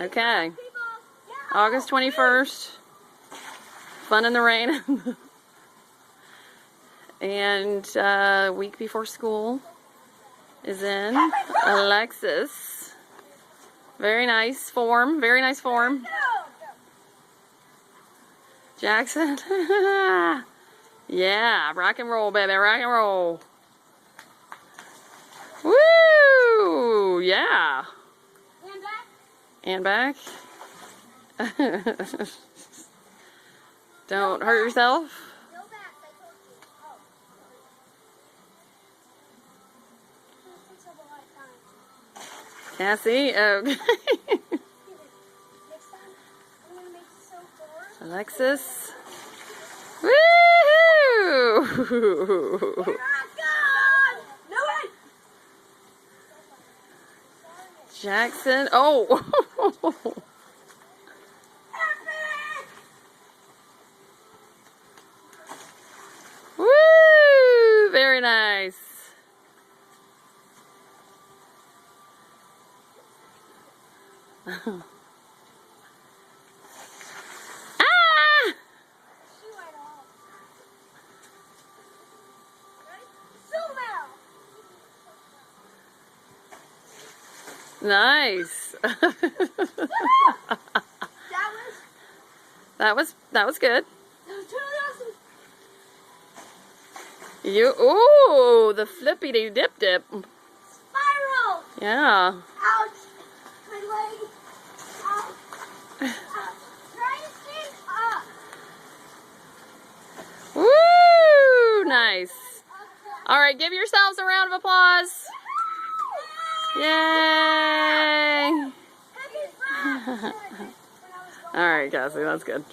Okay. August 21st. Fun in the rain. And week before school is in. Alexis. Very nice form. Very nice form. Jackson. Yeah. Rock and roll, baby. Rock and roll. Woo! Yeah. And back. Don't hurt yourself. Cassie, okay. Alexis. Woohoo! Jackson. Oh! Woo! Very nice. Ah! Nice. That was good. You ooh, the flippity dip dip. Spiral. Yeah. Ouch. My leg. Ouch. Ouch. Try to stand up. Woo! Nice. All right, give yourselves a round of applause. Yay! All right, Cassie, that's good.